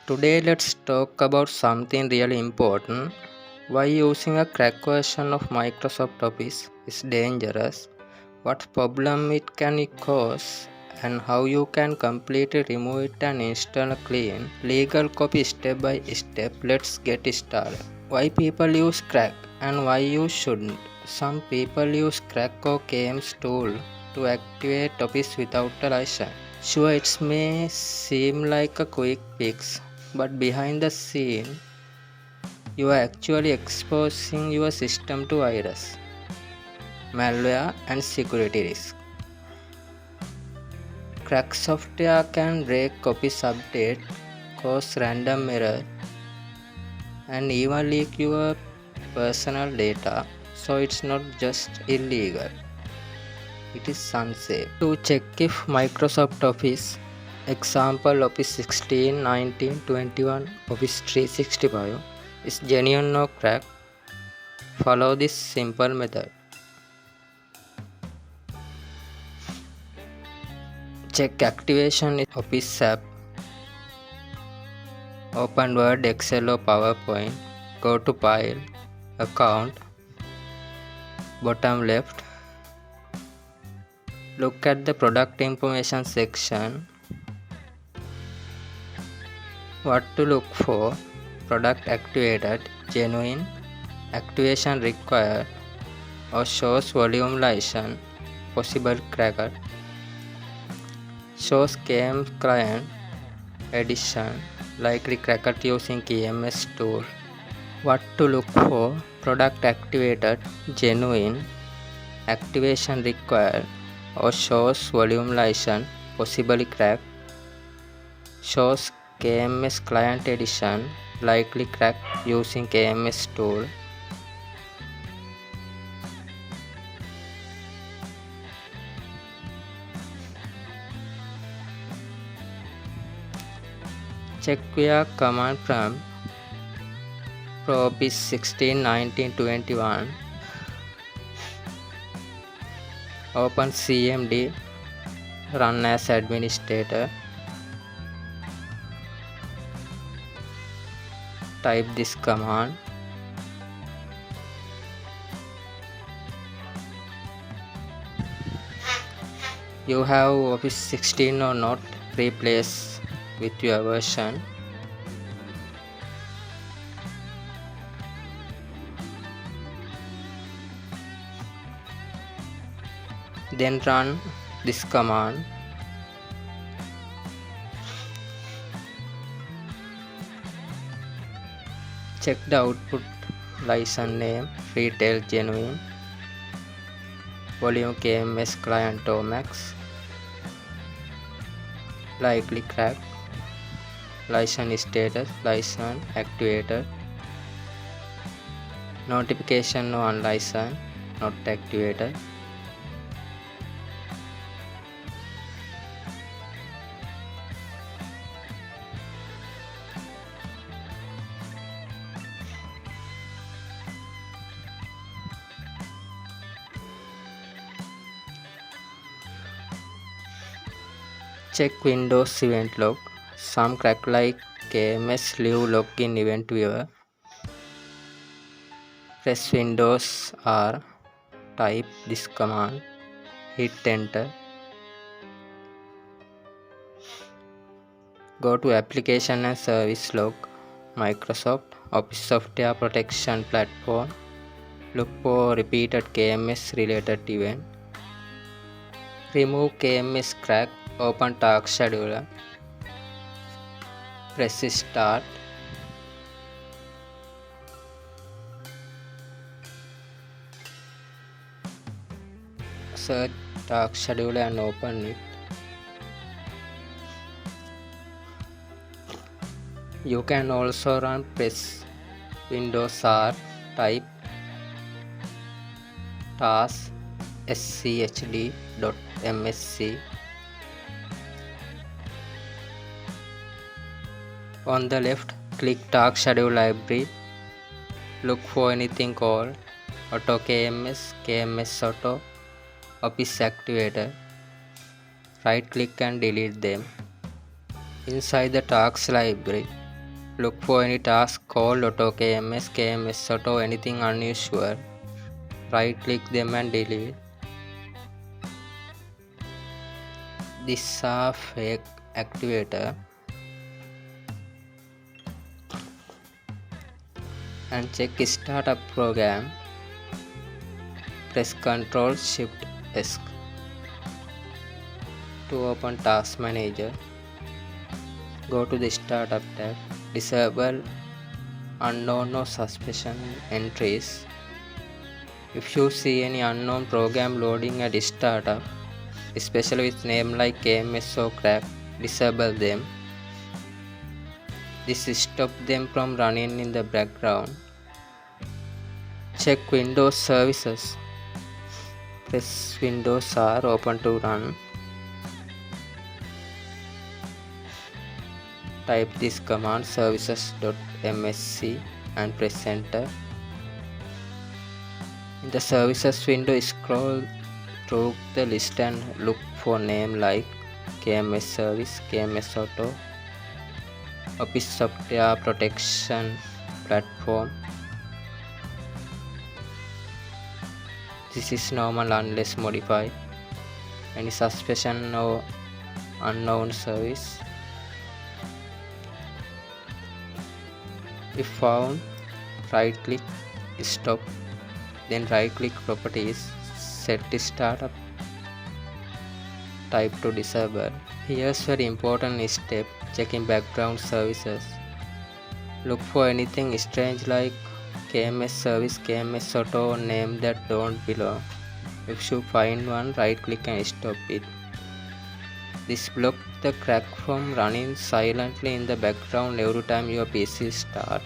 Today let's talk about something really important. Why using a cracked version of Microsoft Office is dangerous, what problem it can cause, and how you can completely remove it and install a clean, legal copy step by step. Let's get started. Why people use crack and why you shouldn't. Some people use crack or KMS tool to activate Office without a license. Sure, it may seem like a quick fix, but behind the scene, you are actually exposing your system to virus, malware, and security risks. Cracked software can break copies update, cause random error, and even leak your personal data. So it's not just illegal, it is unsafe. To check if Microsoft Office, example Office 16, 19, 21, Office 365 is genuine or cracked, follow this simple method. Check activation in Office app. Open Word, Excel or PowerPoint. Go to File, Account, bottom left. Look at the product information section. What to look for? Product activated, genuine, activation required, or shows volume license, possible cracker. Shows KMS client edition, likely cracked using KMS tool. What to look for? Product activated, genuine, activation required, or shows volume license, possibly cracked. Shows KMS client edition, likely cracked using KMS tool. Check via command prompt. Office 16, 19, 21. Open CMD, run as administrator. Type this command. You have Office 16 or not, replace with your version. Then run this command. Check the output license name, retail genuine, volume KMS client or max, likely cracked, license status, license activated, notification no unlicensed, not activated. Check Windows event log. Some crack like KMS leave login event viewer. Press Windows R, type this command, hit enter. Go to application and service log, Microsoft Office Software Protection Platform. Look for repeated KMS related event. Remove KMS crack, open task scheduler. Press start. Search task scheduler and open it. You can also run press Windows R, type task schd.msc. On the left, click task schedule library. Look for anything called AutoKMS, KMS Auto, Office Activator. Right click and delete them. Inside the tasks library, Look for any task called AutoKMS, KMS Auto, anything unusual. Right click them and delete. These are fake activator. And check startup program. Press Ctrl Shift S to open Task Manager. Go to the Startup tab. Disable unknown or suspicion entries. If you see any unknown program loading at startup, especially with name like KMS or crack, disable them. This stops them from running in the background. Check Windows services. Press Windows R, open to run. Type this command services.msc and press enter. In the services window, scroll through the list and look for name like KMS Service, KMS Auto, Office Software Protection Platform. This is normal unless modified. Any suspicion or unknown service. If found, right click stop, then right click properties, set the startup type to disable. Here's very important step, checking background services. Look for anything strange like KMS service, KMS auto name that don't belong. If you find one, right click and stop it. This blocks the crack from running silently in the background every time your PC starts.